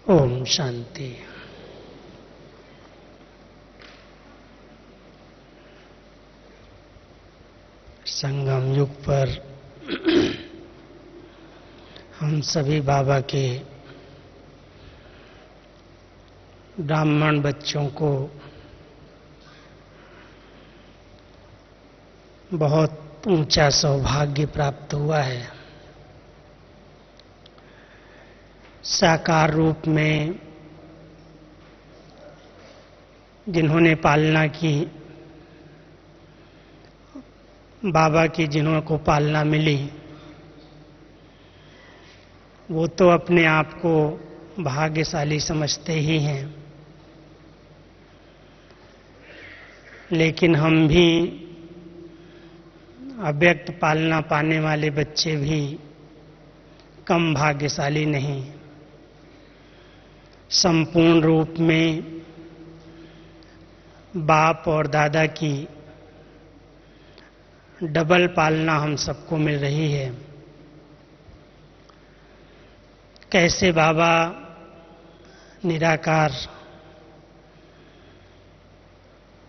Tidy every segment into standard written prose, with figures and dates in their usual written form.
ओम शांति। संगम युग पर हम सभी बाबा के ब्राह्मण बच्चों को बहुत ऊंचा सौभाग्य प्राप्त हुआ है। साकार रूप में जिन्होंने पालना की, बाबा की जिन्हों को पालना मिली, वो तो अपने आप को भाग्यशाली समझते ही हैं, लेकिन हम भी अव्यक्त पालना पाने वाले बच्चे भी कम भाग्यशाली नहीं। संपूर्ण रूप में बाप और दादा की डबल पालना हम सबको मिल रही है। कैसे बाबा निराकार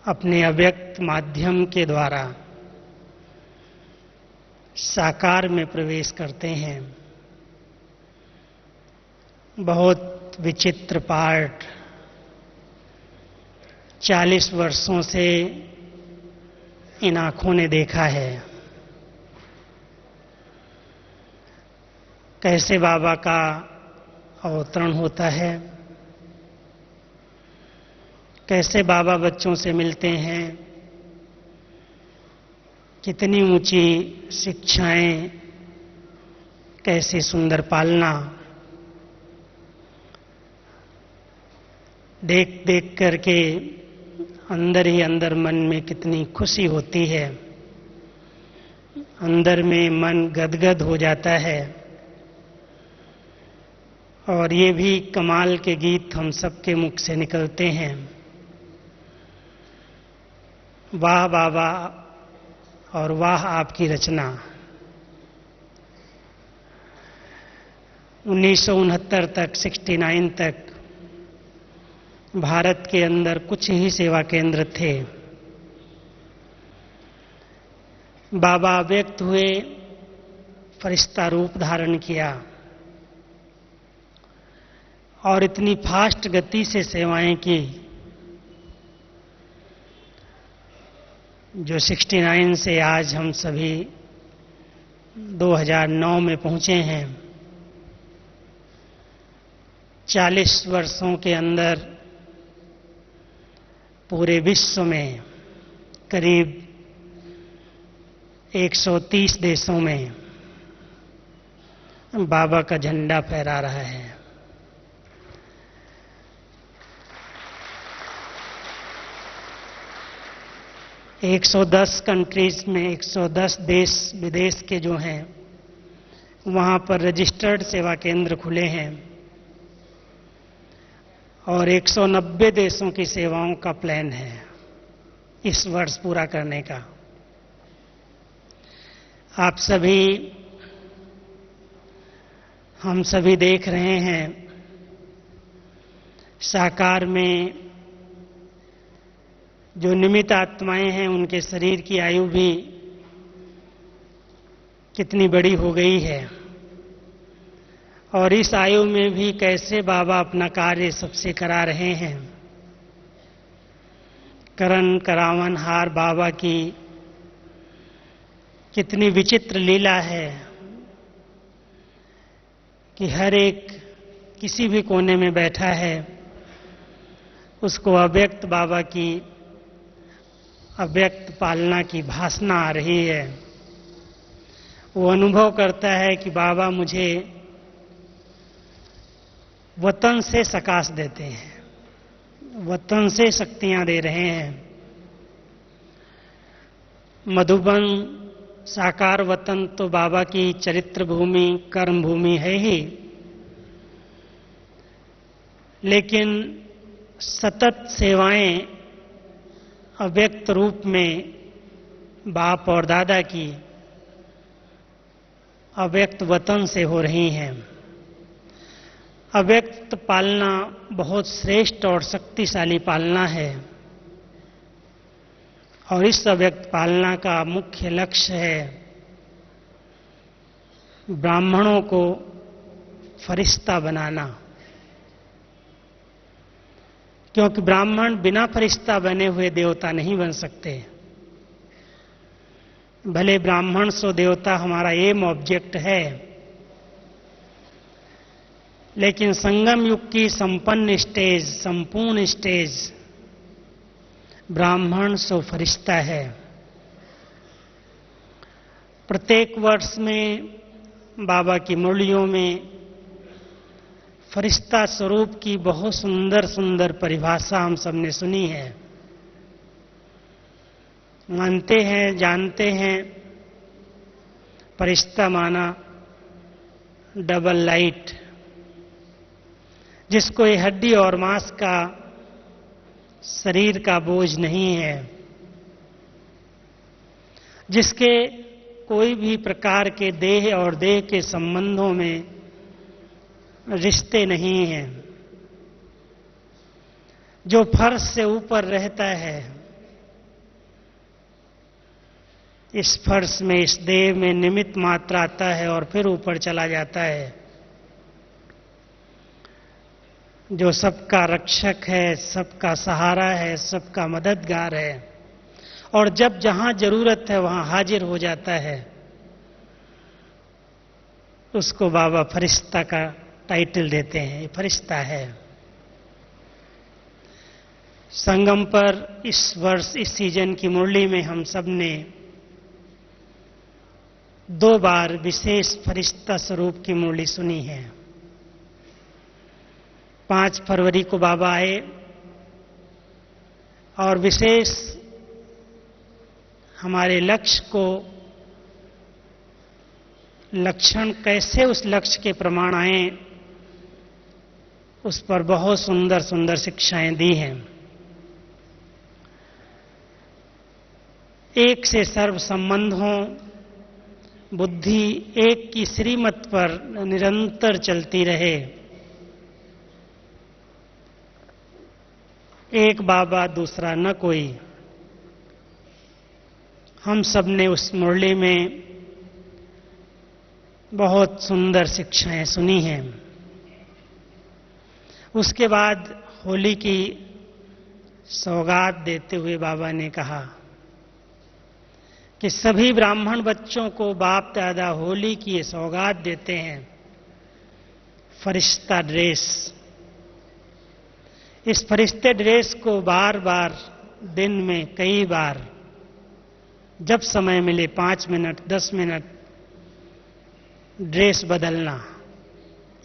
अपने अव्यक्त माध्यम के द्वारा साकार में प्रवेश करते हैं। बहुत विचित्र पाठ 40 वर्षों से इन आंखों ने देखा है। कैसे बाबा का अवतरण होता है, कैसे बाबा बच्चों से मिलते हैं, कितनी ऊंची शिक्षाएं, कैसे सुंदर पालना, देख देख करके अंदर ही अंदर मन में कितनी खुशी होती है। अंदर में मन गदगद हो जाता है। और ये भी कमाल के गीत हम सबके मुख से निकलते हैं। वाह बाबा और वाह आपकी रचना। 1969 तक 69 तक भारत के अंदर कुछ ही सेवा केंद्र थे। बाबा व्यक्त हुए, फरिश्ता रूप धारण किया और इतनी फास्ट गति से सेवाएं की जो 69 से आज हम सभी 2009 में पहुंचे हैं। 40 वर्षों के अंदर पूरे विश्व में करीब 130 देशों में बाबा का झंडा फहरा रहा है। एक 110 कंट्रीज में 110 देश विदेश के जो हैं वहां पर रजिस्टर्ड सेवा केंद्र खुले हैं और 190 देशों की सेवाओं का प्लान है इस वर्ष पूरा करने का। आप सभी, हम सभी देख रहे हैं साकार में जो निमित्त आत्माएं हैं उनके शरीर की आयु भी कितनी बड़ी हो गई है। और इस आयु में भी कैसे बाबा अपना कार्य सबसे करा रहे हैं। करण करावन हार बाबा की कितनी विचित्र लीला है कि हर एक किसी भी कोने में बैठा है उसको अव्यक्त बाबा की अव्यक्त पालना की भासना आ रही है। वो अनुभव करता है कि बाबा मुझे वतन से सकाश देते हैं, वतन से शक्तियां दे रहे हैं। मधुबन साकार वतन तो बाबा की चरित्र भूमि, कर्म भूमि है ही, लेकिन सतत सेवाएं अव्यक्त रूप में बाप और दादा की अव्यक्त वतन से हो रही हैं। अव्यक्त पालना बहुत श्रेष्ठ और शक्तिशाली पालना है और इस अव्यक्त पालना का मुख्य लक्ष्य है ब्राह्मणों को फरिश्ता बनाना, क्योंकि ब्राह्मण बिना फरिश्ता बने हुए देवता नहीं बन सकते। भले ब्राह्मण सो देवता हमारा एम ऑब्जेक्ट है, लेकिन संगम युग की संपन्न स्टेज, संपूर्ण स्टेज ब्राह्मण सो फरिश्ता है। प्रत्येक वर्ष में बाबा की मुरलियों में फरिश्ता स्वरूप की बहुत सुंदर सुंदर परिभाषा हम सबने सुनी है। मानते हैं, जानते हैं, फरिश्ता माना डबल लाइट, जिसको ये हड्डी और मांस का शरीर का बोझ नहीं है, जिसके कोई भी प्रकार के देह और देह के संबंधों में रिश्ते नहीं हैं, जो फर्श से ऊपर रहता है, इस फर्श में, इस देह में निमित्त मात्र आता है और फिर ऊपर चला जाता है, जो सबका रक्षक है, सबका सहारा है, सबका मददगार है और जब जहां जरूरत है वहां हाजिर हो जाता है, उसको बाबा फरिश्ता का टाइटल देते हैं। ये फरिश्ता है। संगम पर इस वर्ष, इस सीजन की मुरली में हम सब ने 2 बार विशेष फरिश्ता स्वरूप की मुरली सुनी है। 5 फरवरी को बाबा आए और विशेष हमारे लक्ष्य को, लक्षण कैसे उस लक्ष्य के प्रमाण आए, उस पर बहुत सुंदर सुंदर शिक्षाएं दी हैं। एक से सर्व संबंधों, बुद्धि एक की श्रीमत पर निरंतर चलती रहे। एक बाबा दूसरा न कोई। हम सब ने उस मुरली में बहुत सुंदर शिक्षाएं सुनी हैं। उसके बाद होली की सौगात देते हुए बाबा ने कहा कि सभी ब्राह्मण बच्चों को बाप दादा होली की ये सौगात देते हैं, फरिश्ता ड्रेस। इस फरिश्ते ड्रेस को बार बार दिन में कई बार, जब समय मिले 5 मिनट 10 मिनट ड्रेस बदलना,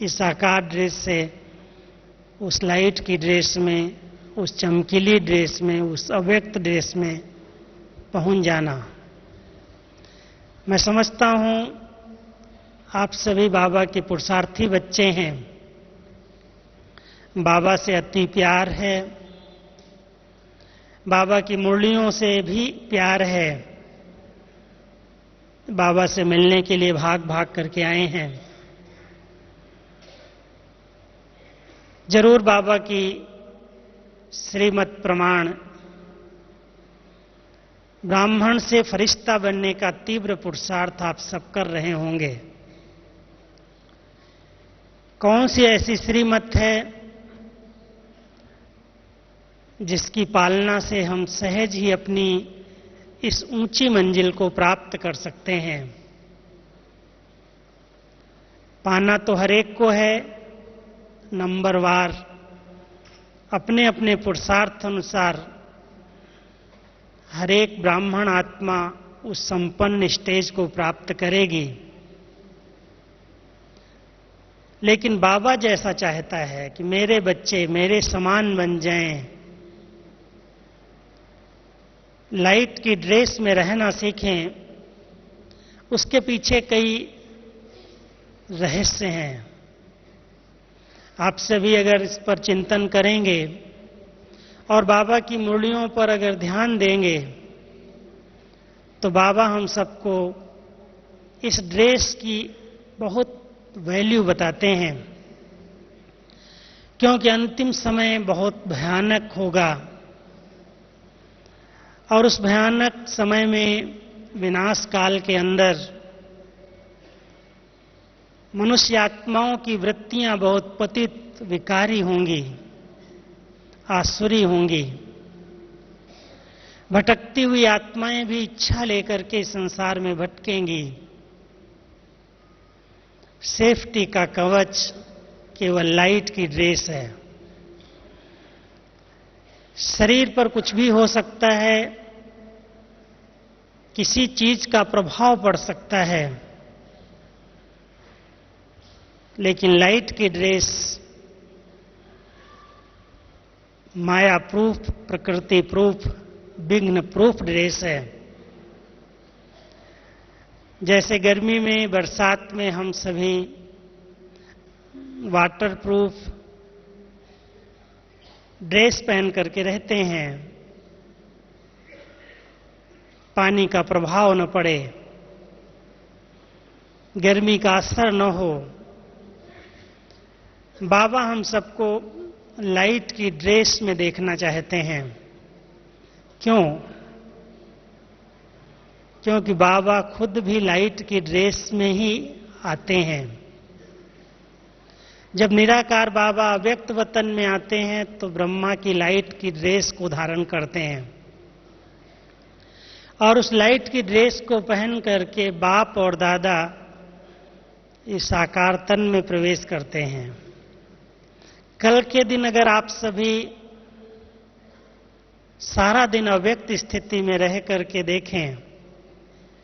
इस आकार ड्रेस से उस लाइट की ड्रेस में, उस चमकीली ड्रेस में, उस अव्यक्त ड्रेस में पहुंच जाना। मैं समझता हूं आप सभी बाबा के पुरुषार्थी बच्चे हैं, बाबा से अति प्यार है, बाबा की मुरलियों से भी प्यार है, बाबा से मिलने के लिए भाग भाग करके आए हैं। जरूर बाबा की श्रीमत प्रमाण ब्राह्मण से फरिश्ता बनने का तीव्र पुरुषार्थ आप सब कर रहे होंगे। कौन सी ऐसी श्रीमत है जिसकी पालना से हम सहज ही अपनी इस ऊंची मंजिल को प्राप्त कर सकते हैं? पाना तो हर एक को है, नंबरवार अपने अपने पुरुषार्थ अनुसार हर एक ब्राह्मण आत्मा उस संपन्न स्टेज को प्राप्त करेगी। लेकिन बाबा जैसा चाहता है कि मेरे बच्चे मेरे समान बन जाएं, लाइट की ड्रेस में रहना सीखें, उसके पीछे कई रहस्य हैं। आप सभी अगर इस पर चिंतन करेंगे और बाबा की मुरलियों पर अगर ध्यान देंगे तो बाबा हम सबको इस ड्रेस की बहुत वैल्यू बताते हैं। क्योंकि अंतिम समय बहुत भयानक होगा और उस भयानक समय में विनाश काल के अंदर मनुष्य आत्माओं की वृत्तियां बहुत पतित विकारी होंगी, आसुरी होंगी। भटकती हुई आत्माएं भी इच्छा लेकर के संसार में भटकेंगी। सेफ्टी का कवच केवल लाइट की ड्रेस है। शरीर पर कुछ भी हो सकता है, किसी चीज का प्रभाव पड़ सकता है, लेकिन लाइट की ड्रेस माया प्रूफ, प्रकृति प्रूफ, विघ्न प्रूफ ड्रेस है। जैसे गर्मी में, बरसात में हम सभी वाटर प्रूफ ड्रेस पहन करके रहते हैं, पानी का प्रभाव न पड़े, गर्मी का असर न हो। बाबा हम सबको लाइट की ड्रेस में देखना चाहते हैं। क्यों? क्योंकि बाबा खुद भी लाइट की ड्रेस में ही आते हैं। जब निराकार बाबा अव्यक्त वतन में आते हैं तो ब्रह्मा की लाइट की ड्रेस को धारण करते हैं और उस लाइट की ड्रेस को पहन करके बाप और दादा इस आकार तन में प्रवेश करते हैं। कल के दिन अगर आप सभी सारा दिन अव्यक्त स्थिति में रह करके देखें,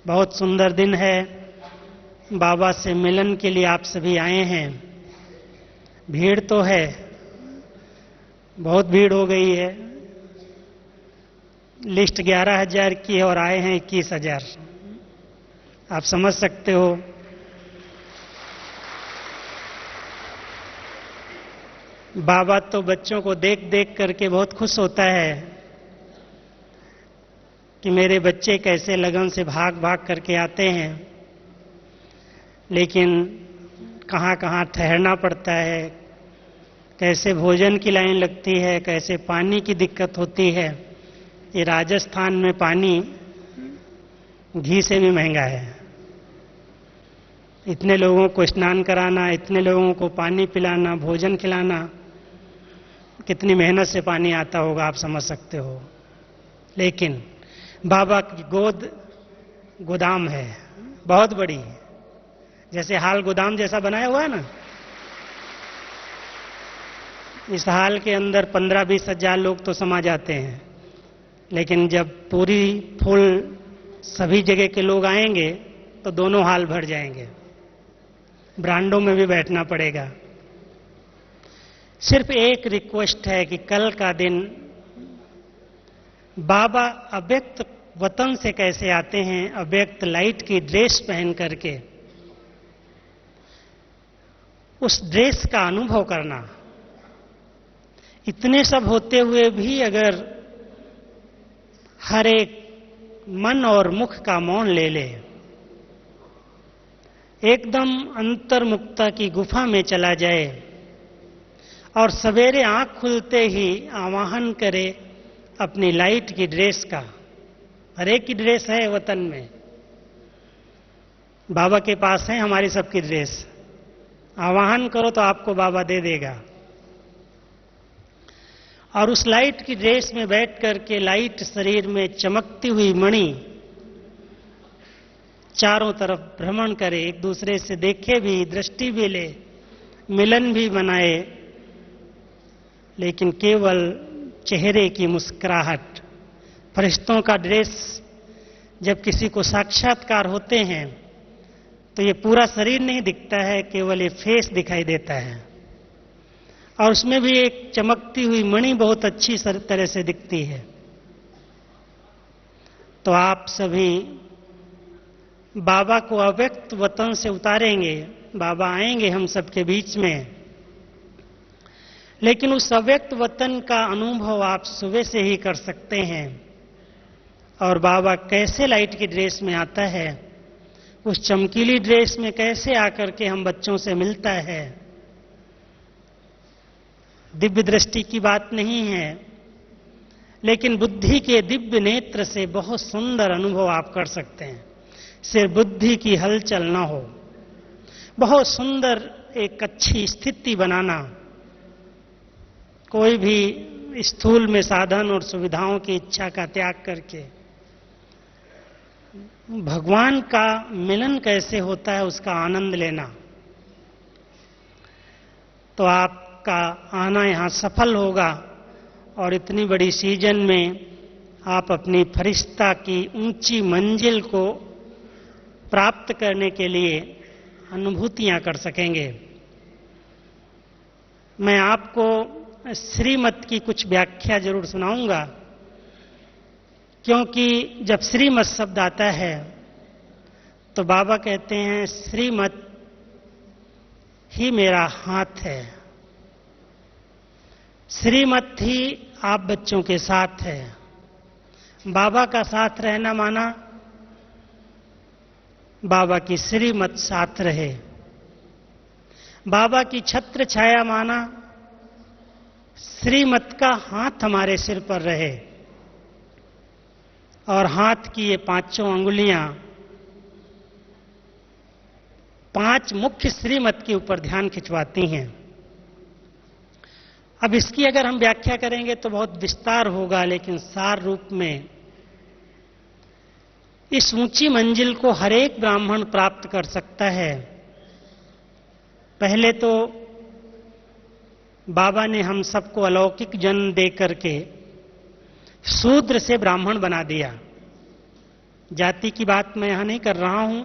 बहुत सुंदर दिन है, बाबा से मिलन के लिए आप सभी आए हैं। भीड़ तो है, बहुत भीड़ हो गई है। लिस्ट 11,000 की है और आए हैं 21,000। आप समझ सकते हो। बाबा तो बच्चों को देख देख करके बहुत खुश होता है कि मेरे बच्चे कैसे लगन से भाग भाग करके आते हैं, लेकिन कहाँ कहाँ ठहरना पड़ता है, कैसे भोजन की लाइन लगती है, कैसे पानी की दिक्कत होती है। ये राजस्थान में पानी घी से भी महंगा है। इतने लोगों को स्नान कराना, इतने लोगों को पानी पिलाना, भोजन खिलाना, कितनी मेहनत से पानी आता होगा, आप समझ सकते हो। लेकिन बाबा की गोद गोदाम है, बहुत बड़ी, जैसे हाल गोदाम जैसा बनाया हुआ है ना। इस हाल के अंदर 15-20 हजार लोग तो समा जाते हैं, लेकिन जब पूरी फुल सभी जगह के लोग आएंगे तो दोनों हाल भर जाएंगे, ब्रांडों में भी बैठना पड़ेगा। सिर्फ एक रिक्वेस्ट है कि कल का दिन बाबा अव्यक्त वतन से कैसे आते हैं, अव्यक्त लाइट की ड्रेस पहन करके, उस ड्रेस का अनुभव करना। इतने सब होते हुए भी अगर हर एक मन और मुख का मौन ले ले, एकदम अंतर्मुक्ता की गुफा में चला जाए और सवेरे आंख खुलते ही आवाहन करे अपनी लाइट की ड्रेस का। हर एक की ड्रेस है वतन में, बाबा के पास है हमारी सबकी ड्रेस। आवाहन करो तो आपको बाबा दे देगा। और उस लाइट की ड्रेस में बैठ करके लाइट शरीर में चमकती हुई मणि चारों तरफ भ्रमण करे, एक दूसरे से देखे भी, दृष्टि भी ले, मिलन भी बनाए, लेकिन केवल चेहरे की मुस्कुराहट। फरिश्तों का ड्रेस जब किसी को साक्षात्कार होते हैं तो ये पूरा शरीर नहीं दिखता है, केवल ये फेस दिखाई देता है और उसमें भी एक चमकती हुई मणि बहुत अच्छी तरह से दिखती है। तो आप सभी बाबा को अव्यक्त वतन से उतारेंगे, बाबा आएंगे हम सबके बीच में, लेकिन उस अव्यक्त वतन का अनुभव आप सुबह से ही कर सकते हैं। और बाबा कैसे लाइट की ड्रेस में आता है, उस चमकीली ड्रेस में कैसे आकर के हम बच्चों से मिलता है, दिव्य दृष्टि की बात नहीं है, लेकिन बुद्धि के दिव्य नेत्र से बहुत सुंदर अनुभव आप कर सकते हैं। सिर्फ बुद्धि की हलचल ना हो, बहुत सुंदर एक अच्छी स्थिति बनाना, कोई भी स्थूल में साधन और सुविधाओं की इच्छा का त्याग करके भगवान का मिलन कैसे होता है उसका आनंद लेना, तो आपका आना यहां सफल होगा और इतनी बड़ी सीजन में आप अपनी फरिश्ता की ऊंची मंजिल को प्राप्त करने के लिए अनुभूतियां कर सकेंगे। मैं आपको श्रीमत की कुछ व्याख्या जरूर सुनाऊंगा, क्योंकि जब श्रीमत शब्द आता है तो बाबा कहते हैं श्रीमत ही मेरा हाथ है, श्रीमत ही आप बच्चों के साथ है। बाबा का साथ रहना माना बाबा की श्रीमत साथ रहे, बाबा की छत्र छाया माना श्रीमत का हाथ हमारे सिर पर रहे, और हाथ की ये पांचों अंगुलियां 5 मुख्य श्रीमत के ऊपर ध्यान खिंचवाती हैं। अब इसकी अगर हम व्याख्या करेंगे तो बहुत विस्तार होगा, लेकिन सार रूप में इस ऊंची मंजिल को हर एक ब्राह्मण प्राप्त कर सकता है। पहले तो बाबा ने हम सबको अलौकिक जन्म दे करके शूद्र से ब्राह्मण बना दिया। जाति की बात मैं यहां नहीं कर रहा हूं,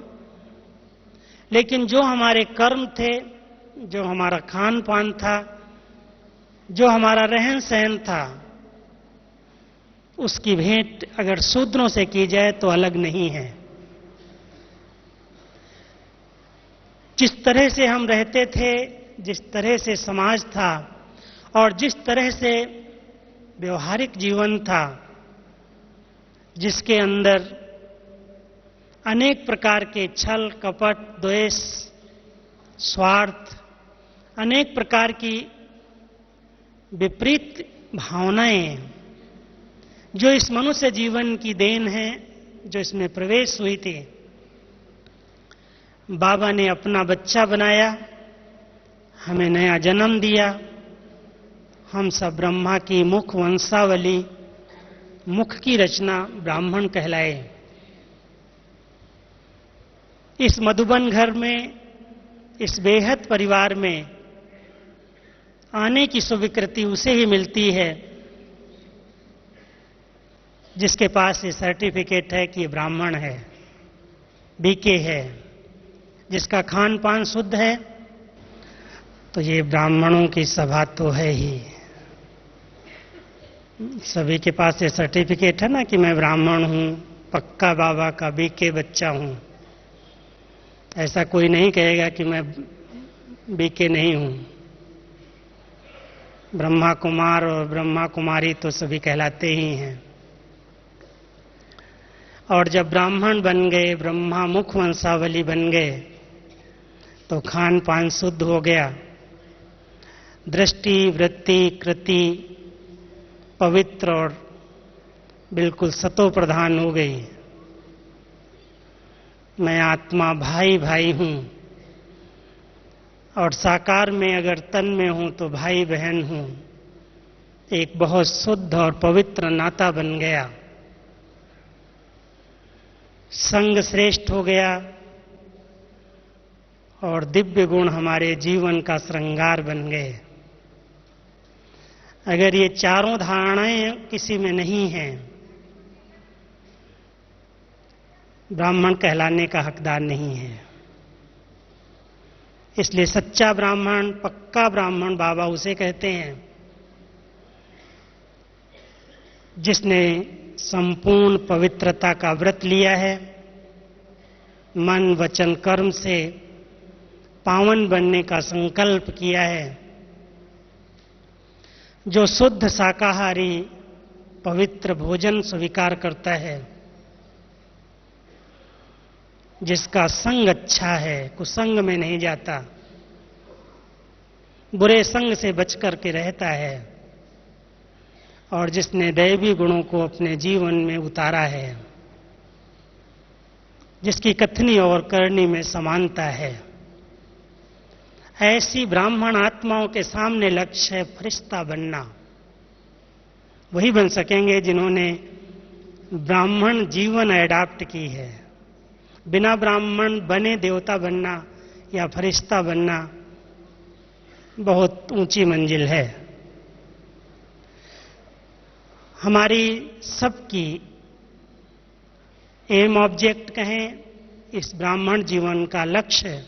लेकिन जो हमारे कर्म थे, जो हमारा खान पान था, जो हमारा रहन सहन था, उसकी भेंट अगर शूद्रों से की जाए तो अलग नहीं है। जिस तरह से हम रहते थे, जिस तरह से समाज था और जिस तरह से व्यवहारिक जीवन था, जिसके अंदर अनेक प्रकार के छल कपट द्वेष स्वार्थ, अनेक प्रकार की विपरीत भावनाएं जो इस मनुष्य जीवन की देन है, जो इसमें प्रवेश हुई थी, बाबा ने अपना बच्चा बनाया, हमें नया जन्म दिया। हम सब ब्रह्मा की मुख वंशावली, मुख की रचना ब्राह्मण कहलाए। इस मधुबन घर में, इस बेहद परिवार में आने की स्वीकृति उसे ही मिलती है जिसके पास ये सर्टिफिकेट है कि ये ब्राह्मण है, बीके है, जिसका खान पान शुद्ध है। तो ये ब्राह्मणों की सभा तो है ही। सभी के पास ये सर्टिफिकेट है ना कि मैं ब्राह्मण हूं, पक्का बाबा का बीके बच्चा हूं। ऐसा कोई नहीं कहेगा कि मैं बीके नहीं हूं। ब्रह्मा कुमार और ब्रह्मा कुमारी तो सभी कहलाते ही हैं। और जब ब्राह्मण बन गए, ब्रह्मा मुख वंशावली बन गए, तो खान पान शुद्ध हो गया, दृष्टि वृत्ति कृति पवित्र और बिल्कुल सतो प्रधान हो गई। मैं आत्मा भाई भाई हूं, और साकार में अगर तन में हूं तो भाई बहन हूं। एक बहुत शुद्ध और पवित्र नाता बन गया, संग श्रेष्ठ हो गया, और दिव्य गुण हमारे जीवन का श्रृंगार बन गए। अगर ये चारों धारणाएं किसी में नहीं हैं, ब्राह्मण कहलाने का हकदार नहीं है। इसलिए सच्चा ब्राह्मण, पक्का ब्राह्मण बाबा उसे कहते हैं जिसने संपूर्ण पवित्रता का व्रत लिया है, मन वचन कर्म से पावन बनने का संकल्प किया है, जो शुद्ध शाकाहारी पवित्र भोजन स्वीकार करता है, जिसका संग अच्छा है, कुसंग में नहीं जाता, बुरे संग से बच करके रहता है और जिसने दैवी गुणों को अपने जीवन में उतारा है, जिसकी कथनी और करनी में समानता है, ऐसी ब्राह्मण आत्माओं के सामने लक्ष्य है फरिश्ता बनना। वही बन सकेंगे जिन्होंने ब्राह्मण जीवन एडाप्ट की है। बिना ब्राह्मण बने देवता बनना या फरिश्ता बनना बहुत ऊंची मंजिल है। हमारी सबकी एम ऑब्जेक्ट कहें, इस ब्राह्मण जीवन का लक्ष्य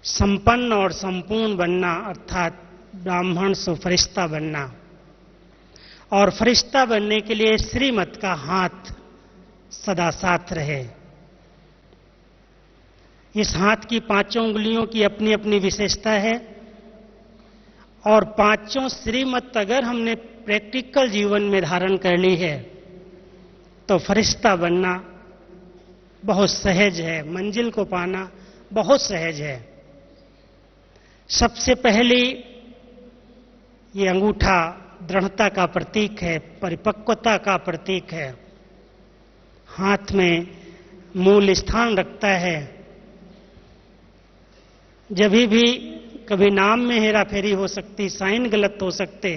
संपन्न और संपूर्ण बनना, अर्थात ब्राह्मण से फरिश्ता बनना। और फरिश्ता बनने के लिए श्रीमत का हाथ सदा साथ रहे। इस हाथ की पांचों उंगलियों की अपनी अपनी विशेषता है और पांचों श्रीमत अगर हमने प्रैक्टिकल जीवन में धारण कर ली है तो फरिश्ता बनना बहुत सहज है, मंजिल को पाना बहुत सहज है। सबसे पहली ये अंगूठा दृढ़ता का प्रतीक है, परिपक्वता का प्रतीक है। हाथ में मूल स्थान रखता है। जब भी कभी नाम में हेराफेरी हो सकती, साइन गलत हो सकते,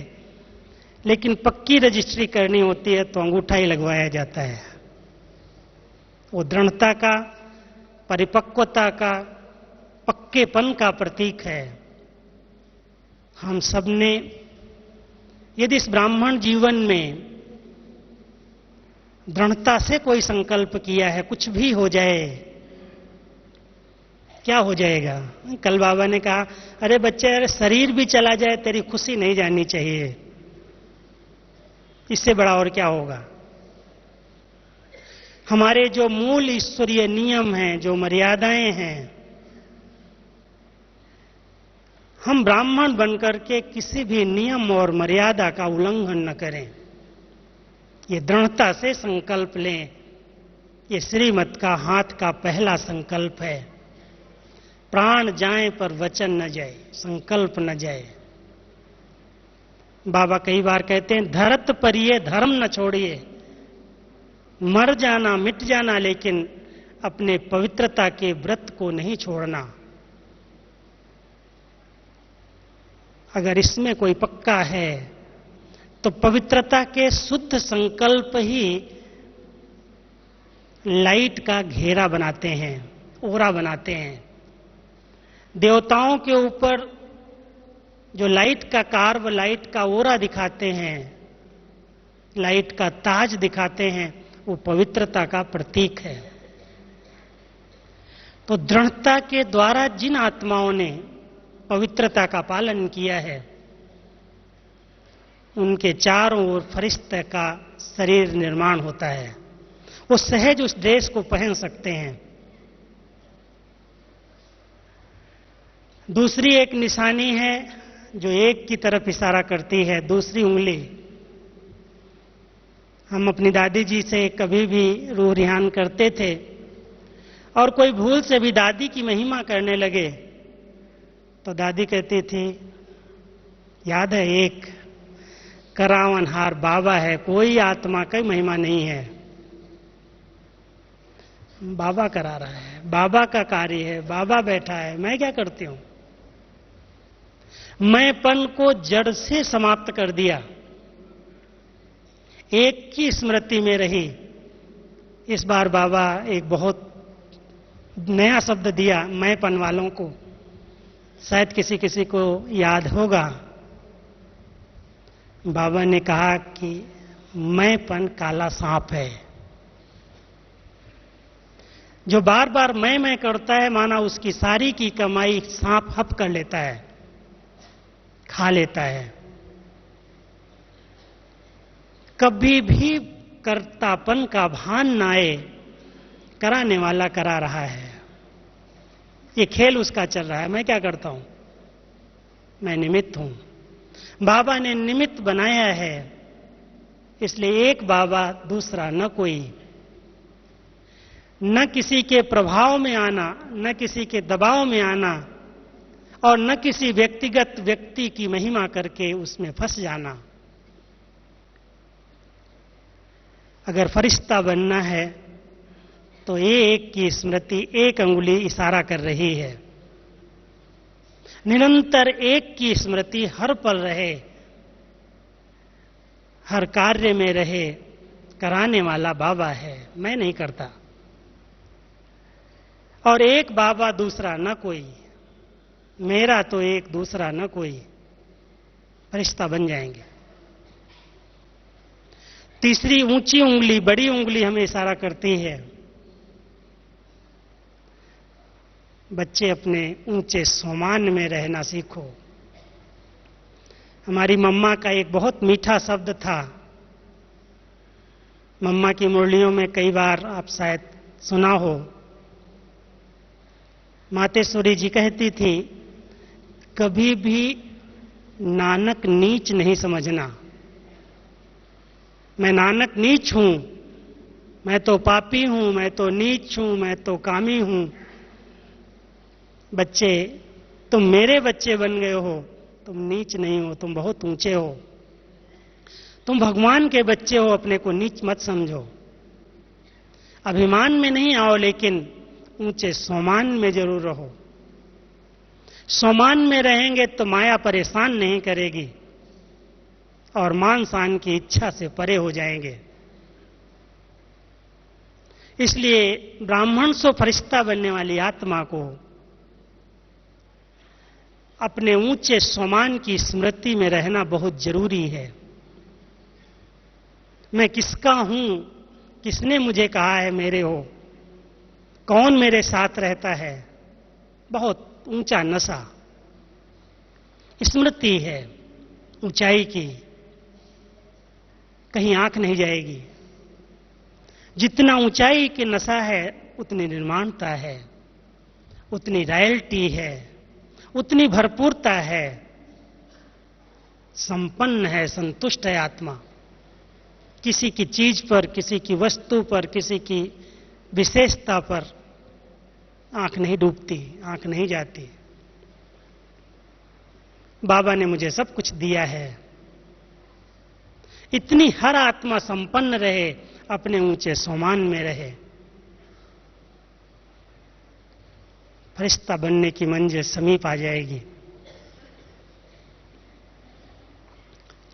लेकिन पक्की रजिस्ट्री करनी होती है तो अंगूठा ही लगवाया जाता है। वो दृढ़ता का, परिपक्वता का, पक्केपन का प्रतीक है। हम सबने यदि इस ब्राह्मण जीवन में दृढ़ता से कोई संकल्प किया है, कुछ भी हो जाए, क्या हो जाएगा? कल बाबा ने कहा, अरे बच्चे, अरे शरीर भी चला जाए तेरी खुशी नहीं जानी चाहिए, इससे बड़ा और क्या होगा? हमारे जो मूल ईश्वरीय नियम हैं, जो मर्यादाएं हैं, हम ब्राह्मण बनकर के किसी भी नियम और मर्यादा का उल्लंघन न करें। ये दृढ़ता से संकल्प लें। ये श्रीमत का हाथ का पहला संकल्प है। प्राण जाए पर वचन न जाए, संकल्प न जाए। बाबा कई बार कहते हैं, धरत पर ये धर्म न छोड़िए, मर जाना मिट जाना, लेकिन अपने पवित्रता के व्रत को नहीं छोड़ना। अगर इसमें कोई पक्का है तो पवित्रता के शुद्ध संकल्प ही लाइट का घेरा बनाते हैं, ओरा बनाते हैं। देवताओं के ऊपर जो लाइट का कार्व, लाइट का ओरा दिखाते हैं, लाइट का ताज दिखाते हैं, वो पवित्रता का प्रतीक है। तो दृढ़ता के द्वारा जिन आत्माओं ने पवित्रता का पालन किया है, उनके चारों ओर फरिश्ते का शरीर निर्माण होता है। वो सहज उस ड्रेस को पहन सकते हैं। दूसरी एक निशानी है जो एक की तरफ इशारा करती है, दूसरी उंगली। हम अपनी दादी जी से कभी भी रूह रिहान करते थे और कोई भूल से भी दादी की महिमा करने लगे तो दादी कहती थी, याद है एक करावनहार बाबा है, कोई आत्मा की महिमा नहीं है, बाबा करा रहा है, बाबा का कार्य है, बाबा बैठा है, मैं क्या करती हूं? मैंपन को जड़ से समाप्त कर दिया, एक की स्मृति में रही। इस बार बाबा एक बहुत नया शब्द दिया मैंपन वालों को, शायद किसी किसी को याद होगा। बाबा ने कहा कि मैंपन काला सांप है। जो बार बार मैं करता है, माना उसकी सारी की कमाई सांप हप कर लेता है, खा लेता है। कभी भी कर्तापन का भान न आए, कराने वाला करा रहा है, ये खेल उसका चल रहा है, मैं क्या करता हूं? मैं निमित्त हूं। बाबा ने निमित्त बनाया है, इसलिए एक बाबा, दूसरा न कोई। न किसी के प्रभाव में आना, न किसी के दबाव में आना, और न किसी व्यक्तिगत व्यक्ति की महिमा करके उसमें फंस जाना। अगर फरिश्ता बनना है तो एक की स्मृति एक अंगुली इशारा कर रही है। निरंतर एक की स्मृति हर पल रहे, हर कार्य में रहे, कराने वाला बाबा है, मैं नहीं करता। और एक बाबा दूसरा न कोई, मेरा तो एक दूसरा न कोई, फरिश्ता बन जाएंगे। तीसरी ऊंची उंगली, बड़ी उंगली हमें इशारा करती है। बच्चे अपने ऊंचे सोमान में रहना सीखो। हमारी मम्मा का एक बहुत मीठा शब्द था। मम्मा की मुरलियों में कई बार आप शायद सुना हो। मातेश्वरी जी कहती थी, कभी भी नानक नीच नहीं समझना। मैं नानक नीच हूं, मैं तो पापी हूं, मैं तो नीच हूं, मैं तो कामी हूं। बच्चे, तुम मेरे बच्चे बन गए हो, तुम नीच नहीं हो, तुम बहुत ऊंचे हो। तुम भगवान के बच्चे हो, अपने को नीच मत समझो। अभिमान में नहीं आओ, लेकिन ऊंचे सोमान में जरूर रहो। सोमान में रहेंगे तो माया परेशान नहीं करेगी और मान शान की इच्छा से परे हो जाएंगे। इसलिए ब्राह्मण सो फरिश्ता बनने वाली आत्मा को अपने ऊंचे सोमान की स्मृति में रहना बहुत जरूरी है। मैं किसका हूं, किसने मुझे कहा है मेरे हो, कौन मेरे साथ रहता है, बहुत ऊंचा नशा स्मृति है ऊंचाई की, कहीं आंख नहीं जाएगी। जितना ऊंचाई की नशा है उतनी निर्माणता है, उतनी रॉयल्टी है, उतनी भरपूरता है, संपन्न है, संतुष्ट है आत्मा। किसी की चीज पर, किसी की वस्तु पर, किसी की विशेषता पर आंख नहीं डूबती, आंख नहीं जाती। बाबा ने मुझे सब कुछ दिया है। इतनी हर आत्मा संपन्न रहे, अपने ऊंचे सोमान में रहे। फरिश्ता बनने की मंजिल समीप आ जाएगी।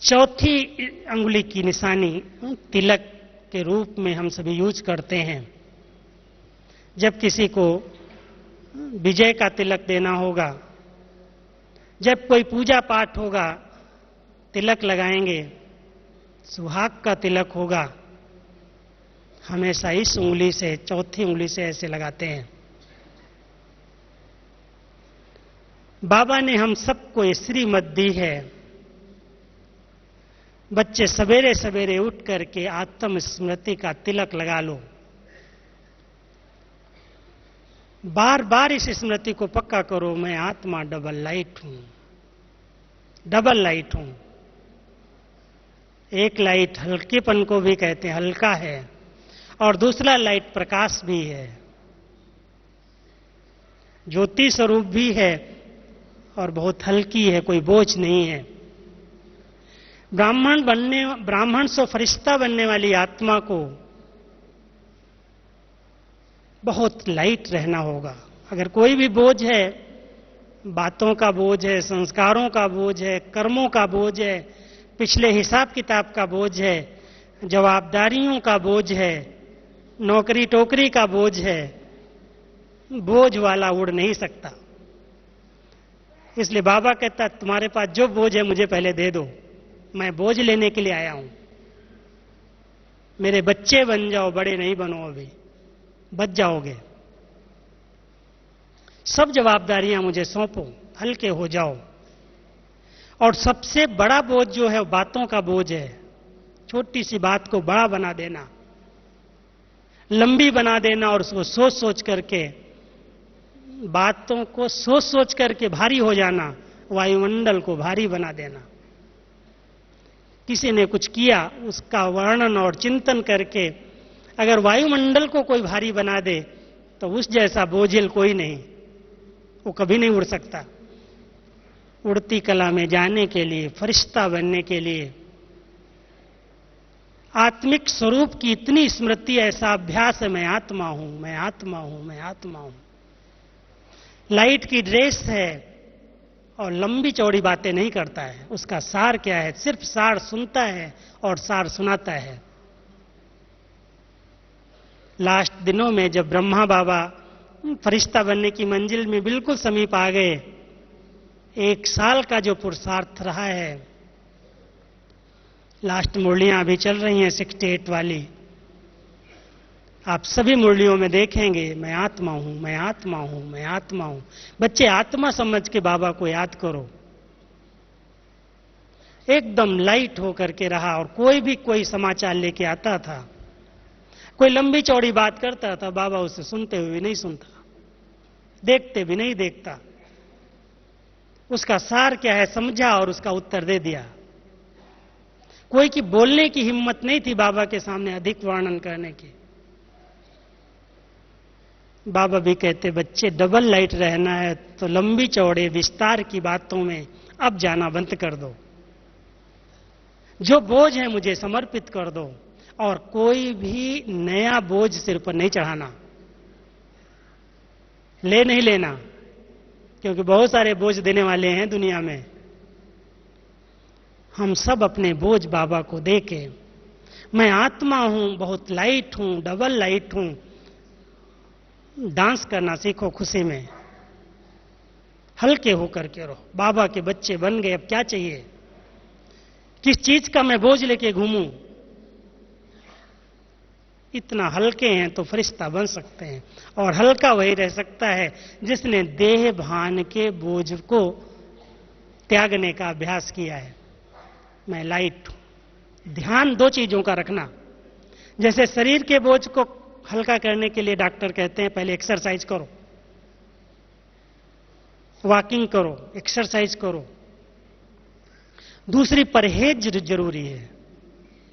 चौथी अंगुली की निशानी तिलक के रूप में हम सभी यूज करते हैं। जब किसी को विजय का तिलक देना होगा, जब कोई पूजा पाठ होगा, तिलक लगाएंगे। सुहाग का तिलक होगा, हमेशा इस उंगली से, चौथी उंगली से ऐसे लगाते हैं। बाबा ने हम सबको ये श्रीमत दी है। बच्चे सवेरे सवेरे उठ करके आत्म स्मृति का तिलक लगा लो। बार बार इस स्मृति को पक्का करो, मैं आत्मा डबल लाइट हूं, डबल लाइट हूं। एक लाइट हल्केपन को भी कहते हैं, हल्का है, और दूसरा लाइट प्रकाश भी है, ज्योति स्वरूप भी है और बहुत हल्की है, कोई बोझ नहीं है। ब्राह्मण से फरिश्ता बनने वाली आत्मा को बहुत लाइट रहना होगा। अगर कोई भी बोझ है, बातों का बोझ है, संस्कारों का बोझ है, कर्मों का बोझ है, पिछले हिसाब किताब का बोझ है, जवाबदारियों का बोझ है, नौकरी टोकरी का बोझ है, बोझ वाला उड़ नहीं सकता। इसलिए बाबा कहता, तुम्हारे पास जो बोझ है मुझे पहले दे दो, मैं बोझ लेने के लिए आया हूं। मेरे बच्चे बन जाओ, बड़े नहीं बनो, अभी बच जाओगे। सब जवाबदारियां मुझे सौंपो, हल्के हो जाओ। और सबसे बड़ा बोझ जो है वो बातों का बोझ है। छोटी सी बात को बड़ा बना देना, लंबी बना देना, और उसको सोच सोच करके, बातों को सोच सोच करके भारी हो जाना, वायुमंडल को भारी बना देना। किसी ने कुछ किया, उसका वर्णन और चिंतन करके अगर वायुमंडल को कोई भारी बना दे तो उस जैसा बोझिल कोई नहीं, वो कभी नहीं उड़ सकता। उड़ती कला में जाने के लिए, फरिश्ता बनने के लिए, आत्मिक स्वरूप की इतनी स्मृति, ऐसा अभ्यास है, मैं आत्मा हूं, मैं आत्मा हूं, मैं आत्मा हूं। लाइट की ड्रेस है और लंबी चौड़ी बातें नहीं करता है। उसका सार क्या है? सिर्फ सार सुनता है और सार सुनाता है। लास्ट दिनों में जब ब्रह्मा बाबा फरिश्ता बनने की मंजिल में बिल्कुल समीप आ गए, 1 साल का जो पुरुषार्थ रहा है, लास्ट मुरलियां अभी चल रही हैं 68 वाली, आप सभी मुरलियों में देखेंगे, मैं आत्मा हूं, मैं आत्मा हूं, मैं आत्मा हूं। बच्चे आत्मा समझ के बाबा को याद करो। एकदम लाइट होकर के रहा, और कोई भी कोई समाचार लेके आता था, कोई लंबी चौड़ी बात करता था, बाबा उसे सुनते हुए नहीं सुनता, देखते भी नहीं देखता। उसका सार क्या है समझा और उसका उत्तर दे दिया। कोई की बोलने की हिम्मत नहीं थी बाबा के सामने अधिक वर्णन करने की। बाबा भी कहते, बच्चे डबल लाइट रहना है तो लंबी चौड़े विस्तार की बातों में अब जाना बंद कर दो। जो बोझ है मुझे समर्पित कर दो, और कोई भी नया बोझ सिर पर नहीं चढ़ाना, ले नहीं लेना, क्योंकि बहुत सारे बोझ देने वाले हैं दुनिया में। हम सब अपने बोझ बाबा को देके, मैं आत्मा हूं, बहुत लाइट हूं, डबल लाइट हूं, डांस करना सीखो खुशी में, हल्के होकर के रहो। बाबा के बच्चे बन गए, अब क्या चाहिए? किस चीज का मैं बोझ लेके घूमूं? इतना हल्के हैं तो फरिश्ता बन सकते हैं, और हल्का वही रह सकता है जिसने देह भान के बोझ को त्यागने का अभ्यास किया है। मैं लाइट हूं। ध्यान 2 चीजों का रखना। जैसे शरीर के बोझ को हल्का करने के लिए डॉक्टर कहते हैं पहले एक्सरसाइज करो, वॉकिंग करो, एक्सरसाइज करो। दूसरी परहेज जरूरी है,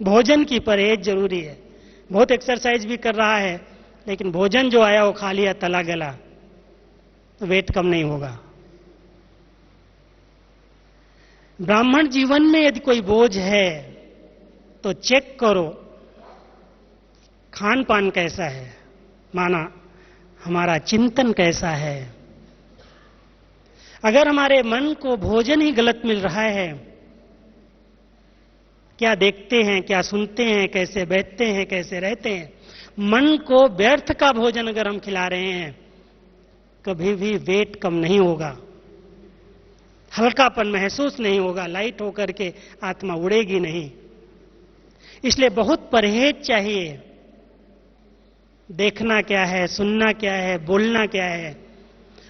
भोजन की परहेज जरूरी है। बहुत एक्सरसाइज भी कर रहा है, लेकिन भोजन जो आया वो खा लिया तला गला, तो वेट कम नहीं होगा। ब्राह्मण जीवन में यदि कोई बोझ है तो चेक करो खान पान कैसा है, माना हमारा चिंतन कैसा है। अगर हमारे मन को भोजन ही गलत मिल रहा है, क्या देखते हैं, क्या सुनते हैं, कैसे बैठते हैं, कैसे रहते हैं, मन को व्यर्थ का भोजन अगर हम खिला रहे हैं, कभी भी वेट कम नहीं होगा, हल्कापन महसूस नहीं होगा, लाइट होकर के आत्मा उड़ेगी नहीं। इसलिए बहुत परहेज चाहिए। देखना क्या है, सुनना क्या है, बोलना क्या है,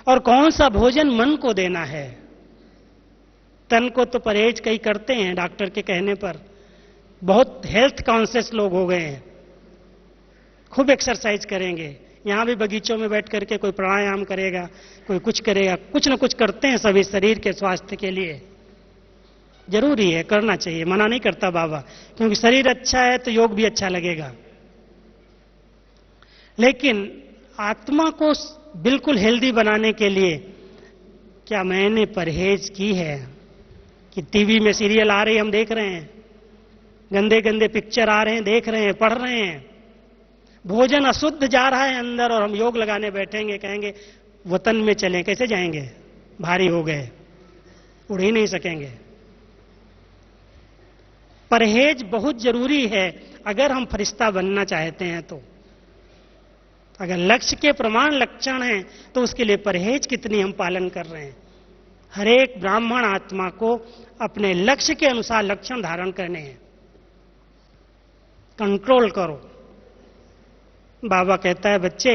और कौन सा भोजन मन को देना है। तन को तो परहेज कई करते हैं डॉक्टर के कहने पर, बहुत हेल्थ कॉन्शियस लोग हो गए हैं, खूब एक्सरसाइज करेंगे। यहां भी बगीचों में बैठ करके कोई प्राणायाम करेगा, कोई कुछ करेगा, कुछ न कुछ करते हैं सभी शरीर के स्वास्थ्य के लिए। जरूरी है, करना चाहिए, मना नहीं करता बाबा, क्योंकि शरीर अच्छा है तो योग भी अच्छा लगेगा। लेकिन आत्मा को बिल्कुल हेल्दी बनाने के लिए क्या मैंने परहेज की है? कि टीवी में सीरियल आ रही हम देख रहे हैं, गंदे गंदे पिक्चर आ रहे हैं, देख रहे हैं, पढ़ रहे हैं, भोजन अशुद्ध जा रहा है अंदर, और हम योग लगाने बैठेंगे, कहेंगे वतन में चलें, कैसे जाएंगे? भारी हो गए, उड़ ही नहीं सकेंगे। परहेज बहुत जरूरी है अगर हम फरिश्ता बनना चाहते हैं तो। अगर लक्ष्य के प्रमाण लक्षण हैं तो उसके लिए परहेज कितनी हम पालन कर रहे हैं। हर एक ब्राह्मण आत्मा को अपने लक्ष्य के अनुसार लक्षण धारण करने हैं। कंट्रोल करो। बाबा कहता है बच्चे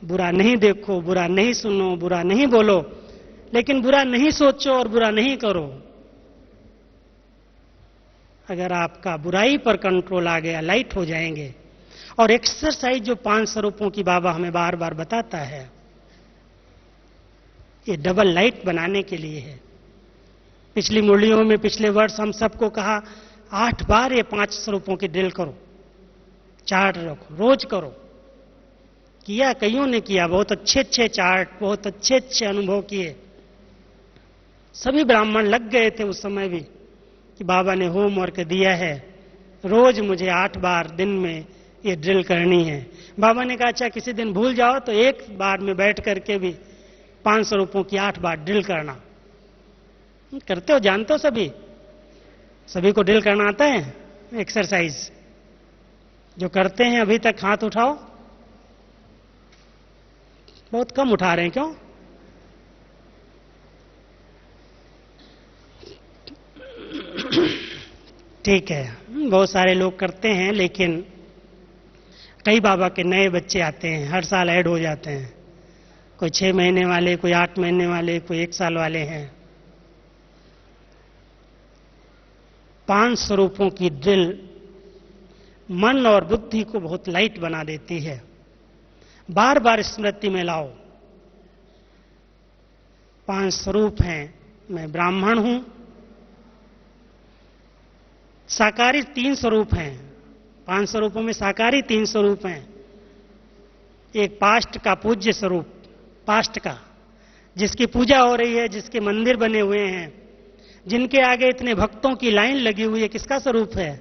बुरा नहीं देखो, बुरा नहीं सुनो, बुरा नहीं बोलो, लेकिन बुरा नहीं सोचो और बुरा नहीं करो। अगर आपका बुराई पर कंट्रोल आ गया, लाइट हो जाएंगे। और एक्सरसाइज जो 5 स्वरूपों की बाबा हमें बार बार बताता है, ये डबल लाइट बनाने के लिए है। पिछली मुरलियों में पिछले वर्ष हम सबको कहा 8 बार ये 5 स्वरूपों की ड्रिल करो, चार्ट रखो, रोज करो। किया, कईयों ने किया, बहुत अच्छे अच्छे चार्ट, बहुत अच्छे अच्छे अनुभव किए। सभी ब्राह्मण लग गए थे उस समय भी कि बाबा ने होमवर्क दिया है, रोज मुझे 8 बार दिन में ये ड्रिल करनी है। बाबा ने कहा अच्छा किसी दिन भूल जाओ तो एक बार में बैठ करके भी 500 रुपयों की 8 बार ड्रिल करना। करते हो, जानते हो सभी को ड्रिल करना आता है? एक्सरसाइज जो करते हैं अभी तक हाथ उठाओ। बहुत कम उठा रहे हैं, क्यों? ठीक है, बहुत सारे लोग करते हैं, लेकिन कई बाबा के नए बच्चे आते हैं, हर साल ऐड हो जाते हैं। कोई 6 महीने वाले, कोई 8 महीने वाले, कोई 1 साल वाले हैं। 5 स्वरूपों की ड्रिल मन और बुद्धि को बहुत लाइट बना देती है। बार बार स्मृति में लाओ, 5 स्वरूप हैं। मैं ब्राह्मण हूं। साकारी 3 स्वरूप हैं। 5 स्वरूपों में साकारी 3 स्वरूप हैं। एक पास्ट का पूज्य स्वरूप, पास्ट का, जिसकी पूजा हो रही है, जिसके मंदिर बने हुए हैं, जिनके आगे इतने भक्तों की लाइन लगी हुई है, किसका स्वरूप है?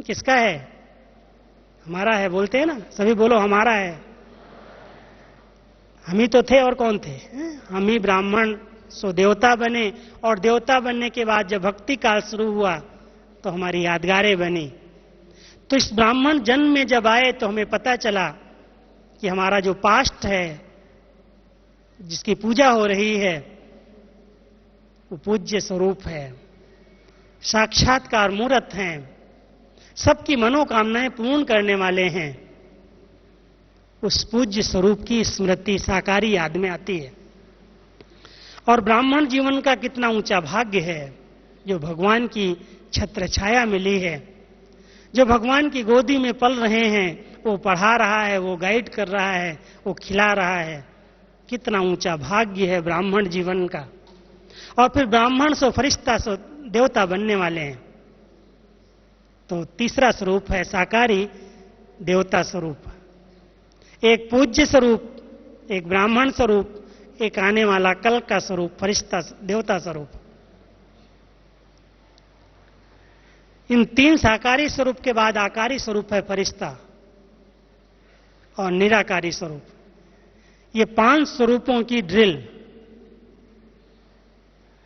किसका है? हमारा है। बोलते हैं ना, सभी बोलो हमारा है। हम ही तो थे, और कौन थे? हम ही ब्राह्मण सो देवता बने, और देवता बनने के बाद जब भक्ति काल शुरू हुआ तो हमारी यादगारें बनी। तो इस ब्राह्मण जन्म में जब आए तो हमें पता चला कि हमारा जो पास्ट है, जिसकी पूजा हो रही है, वो पूज्य स्वरूप है, साक्षात्कार मूर्त हैं, सबकी मनोकामनाएं पूर्ण करने वाले हैं। उस पूज्य स्वरूप की स्मृति साकारी याद में आती है। और ब्राह्मण जीवन का कितना ऊंचा भाग्य है, जो भगवान की छत्र छाया मिली है, जो भगवान की गोदी में पल रहे हैं, वो पढ़ा रहा है, वो गाइड कर रहा है, वो खिला रहा है। कितना ऊंचा भाग्य है ब्राह्मण जीवन का। और फिर ब्राह्मण सो फरिश्ता सो देवता बनने वाले हैं। तो तीसरा स्वरूप है साकारी देवता स्वरूप। एक पूज्य स्वरूप, एक ब्राह्मण स्वरूप, एक आने वाला कल का स्वरूप फरिश्ता देवता स्वरूप। इन 3 साकारी स्वरूप के बाद आकारी स्वरूप है फरिश्ता और निराकारी स्वरूप। ये 5 स्वरूपों की ड्रिल,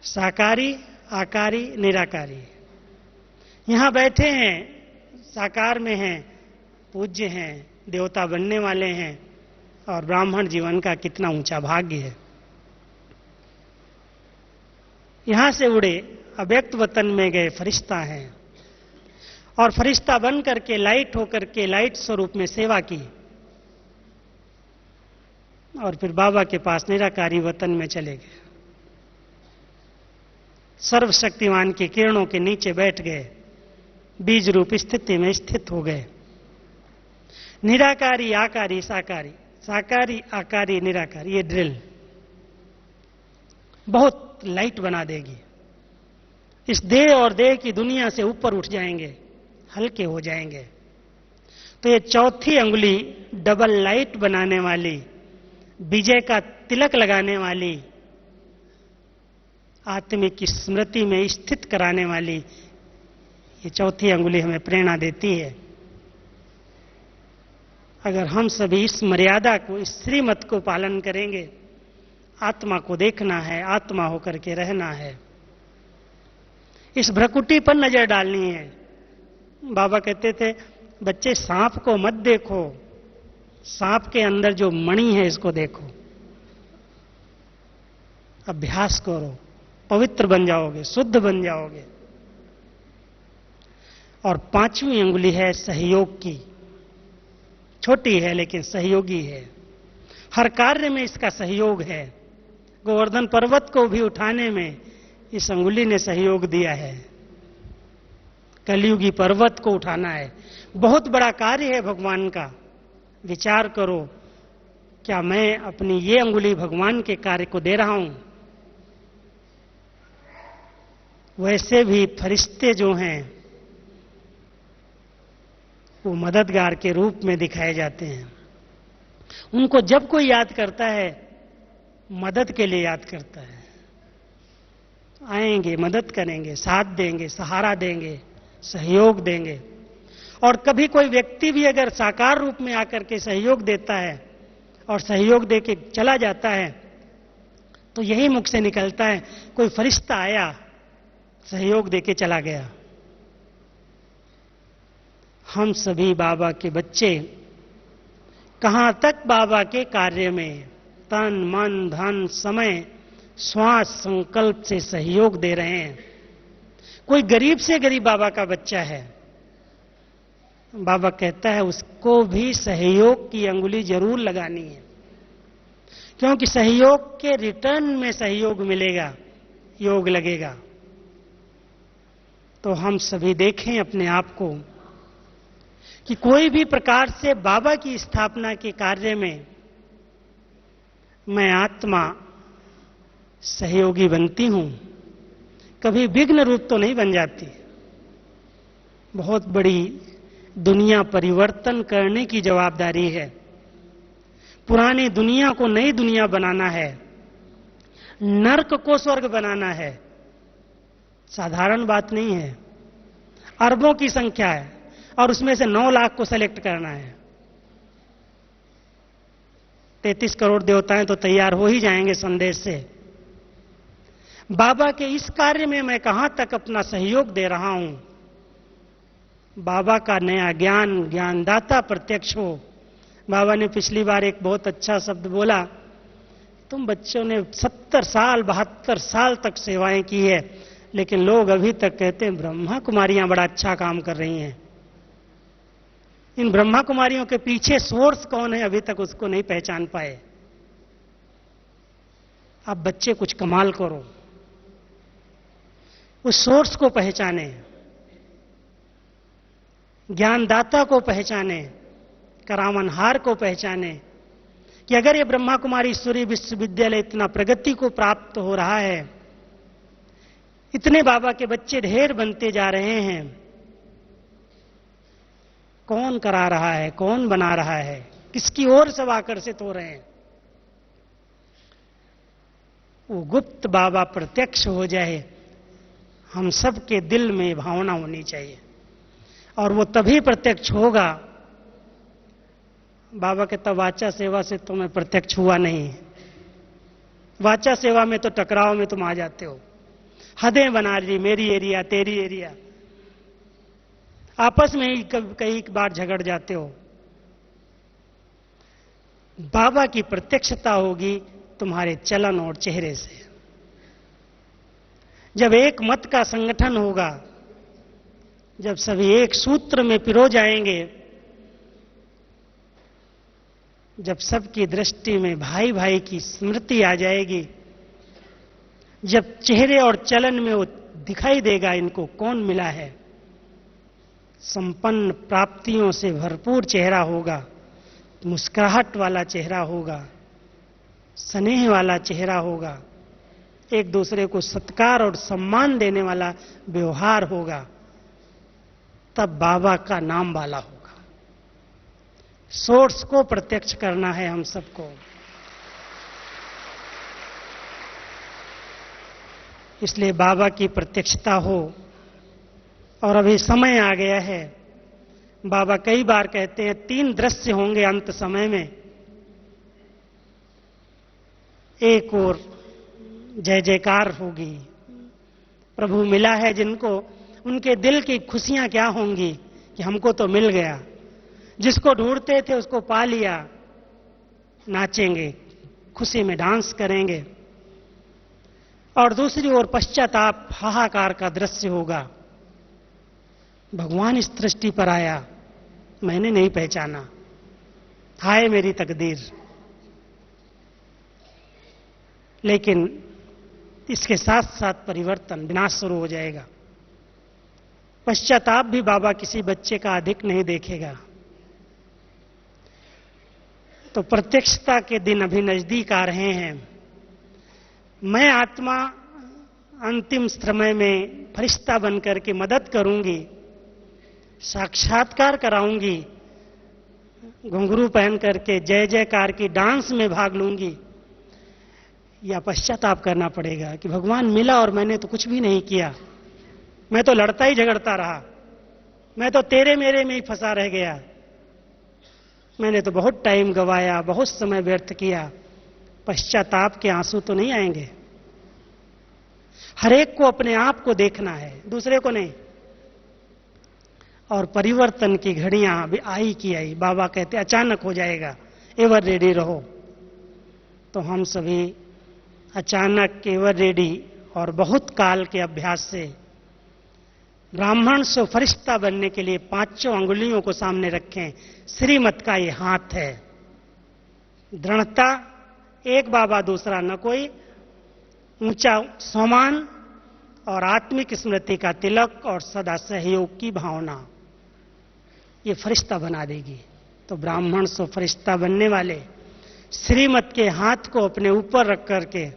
साकारी, आकारी, निराकारी, यहां बैठे हैं, साकार में हैं, पूज्य हैं, देवता बनने वाले हैं, और ब्राह्मण जीवन का कितना ऊंचा भाग्य है। यहां से उड़े अव्यक्त वतन में गए फरिश्ता हैं, और फरिश्ता बन करके लाइट होकर के लाइट स्वरूप में सेवा की, और फिर बाबा के पास निराकारी वतन में चले गए। सर्वशक्तिमान की किरणों के नीचे बैठ गए, बीज रूप स्थिति में स्थित हो गए। निराकारी, आकारी, साकारी, साकारी, आकारी, निराकारी, ये ड्रिल बहुत लाइट बना देगी। इस देह और देह की दुनिया से ऊपर उठ जाएंगे, हल्के हो जाएंगे। तो ये चौथी अंगुली डबल लाइट बनाने वाली, विजय का तिलक लगाने वाली, आत्मिक की स्मृति में स्थित कराने वाली, ये चौथी अंगुली हमें प्रेरणा देती है। अगर हम सभी इस मर्यादा को, इस श्रीमत को पालन करेंगे, आत्मा को देखना है, आत्मा होकर के रहना है, इस भ्रकुटी पर नजर डालनी है। बाबा कहते थे बच्चे सांप को मत देखो, सांप के अंदर जो मणि है इसको देखो। अभ्यास करो, पवित्र बन जाओगे, शुद्ध बन जाओगे। और 5वीं अंगुली है सहयोग की। छोटी है लेकिन सहयोगी है, हर कार्य में इसका सहयोग है। गोवर्धन पर्वत को भी उठाने में इस अंगुली ने सहयोग दिया है। कलयुगी पर्वत को उठाना है, बहुत बड़ा कार्य है भगवान का। विचार करो, क्या मैं अपनी ये अंगुली भगवान के कार्य को दे रहा हूं? वैसे भी फरिश्ते जो हैं वो मददगार के रूप में दिखाए जाते हैं। उनको जब कोई याद करता है, मदद के लिए याद करता है। आएंगे, मदद करेंगे, साथ देंगे, सहारा देंगे, सहयोग देंगे। और कभी कोई व्यक्ति भी अगर साकार रूप में आकर के सहयोग देता है और सहयोग देके चला जाता है, तो यही मुख से निकलता है, कोई फरिश्ता आया, सहयोग देके चला गया। हम सभी बाबा के बच्चे कहां तक बाबा के कार्य में तन, मन, धन, समय, श्वास, संकल्प से सहयोग दे रहे हैं। कोई गरीब से गरीब बाबा का बच्चा है, बाबा कहता है उसको भी सहयोग की अंगुली जरूर लगानी है, क्योंकि सहयोग के रिटर्न में सहयोग मिलेगा, योग लगेगा। तो हम सभी देखें अपने आप को कि कोई भी प्रकार से बाबा की स्थापना के कार्य में मैं आत्मा सहयोगी बनती हूं, कभी विघ्न रूप तो नहीं बन जाती। बहुत बड़ी दुनिया परिवर्तन करने की जवाबदारी है। पुरानी दुनिया को नई दुनिया बनाना है, नर्क को स्वर्ग बनाना है। साधारण बात नहीं है। अरबों की संख्या है और उसमें से 9 लाख को सेलेक्ट करना है। 33 करोड़ देवताएं तो तैयार हो ही जाएंगे संदेश से। बाबा के इस कार्य में मैं कहां तक अपना सहयोग दे रहा हूं। बाबा का नया ज्ञान, ज्ञानदाता प्रत्यक्ष हो। बाबा ने पिछली बार एक बहुत अच्छा शब्द बोला, तुम बच्चों ने 70 साल 72 साल तक सेवाएं की है, लेकिन लोग अभी तक कहते हैं ब्रह्मा कुमारियां बड़ा अच्छा काम कर रही हैं। इन ब्रह्मा कुमारियों के पीछे सोर्स कौन है अभी तक उसको नहीं पहचान पाए। अब बच्चे कुछ कमाल करो, उस सोर्स को पहचाने, ज्ञानदाता को पहचाने, करामनहार को पहचाने कि अगर ये ब्रह्मा कुमारी ईश्वरीय विश्वविद्यालय इतना प्रगति को प्राप्त हो रहा है, इतने बाबा के बच्चे ढेर बनते जा रहे हैं, कौन करा रहा है, कौन बना रहा है, किसकी ओर सब आकर्षित हो रहे हैं। वो गुप्त बाबा प्रत्यक्ष हो जाए, हम सबके दिल में भावना होनी चाहिए। और वो तभी प्रत्यक्ष होगा। बाबा कहता वाचा सेवा से तो मैं प्रत्यक्ष हुआ नहीं। वाचा सेवा में तो टकराव में तुम आ जाते हो, हदें बना ली, मेरी एरिया तेरी एरिया, आपस में ही कई बार झगड़ जाते हो। बाबा की प्रत्यक्षता होगी तुम्हारे चलन और चेहरे से। जब एक मत का संगठन होगा, जब सभी एक सूत्र में पिरो जाएंगे, जब सबकी दृष्टि में भाई भाई की स्मृति आ जाएगी, जब चेहरे और चलन में वो दिखाई देगा इनको कौन मिला है, संपन्न प्राप्तियों से भरपूर चेहरा होगा, मुस्कुराहट वाला चेहरा होगा, स्नेह वाला चेहरा होगा, एक दूसरे को सत्कार और सम्मान देने वाला व्यवहार होगा, तब बाबा का नाम वाला होगा। सोर्स को प्रत्यक्ष करना है हम सबको। इसलिए बाबा की प्रत्यक्षता हो। और अभी समय आ गया है। बाबा कई बार कहते हैं 3 दृश्य होंगे अंत समय में। एक और जय जयकार होगी, प्रभु मिला है जिनको, उनके दिल की खुशियां क्या होंगी कि हमको तो मिल गया, जिसको ढूंढते थे उसको पा लिया। नाचेंगे, खुशी में डांस करेंगे। और दूसरी ओर पश्चाताप, हाहाकार का दृश्य होगा। भगवान इस दृष्टि पर आया, मैंने नहीं पहचाना, हाय मेरी तकदीर। लेकिन इसके साथ साथ परिवर्तन, विनाश शुरू हो जाएगा। पश्चाताप भी बाबा किसी बच्चे का अधिक नहीं देखेगा। तो प्रत्यक्षता के दिन अभी नजदीक आ रहे हैं। मैं आत्मा अंतिम समय में फरिश्ता बनकर के मदद करूंगी, साक्षात्कार कराऊंगी, घुंघरू पहन करके जय जयकार की डांस में भाग लूंगी। या पश्चाताप करना पड़ेगा कि भगवान मिला और मैंने तो कुछ भी नहीं किया, मैं तो लड़ता ही झगड़ता रहा, मैं तो तेरे मेरे में ही फंसा रह गया, मैंने तो बहुत टाइम गवाया, बहुत समय व्यर्थ किया। पश्चाताप के आंसू तो नहीं आएंगे। हर एक को अपने आप को देखना है, दूसरे को नहीं। और परिवर्तन की घड़ियां अभी आई की आई, बाबा कहते अचानक हो जाएगा, एवर रेडी रहो। तो हम सभी अचानक एवर रेडी और बहुत काल के अभ्यास से ब्राह्मण से फरिश्ता बनने के लिए पांचों अंगुलियों को सामने रखें। श्रीमत का ये हाथ है, दृढ़ता, एक बाबा दूसरा न कोई, ऊंचा सम्मान और आत्मिक स्मृति का तिलक और सदा सहयोग की भावना, ये फरिश्ता बना देगी। तो ब्राह्मण से फरिश्ता बनने वाले श्रीमत के हाथ को अपने ऊपर रख करके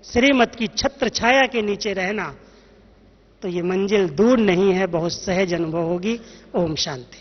श्रीमत की छत्र छाया के नीचे रहना, तो ये मंजिल दूर नहीं है, बहुत सहज अनुभव होगी। ओम शांति।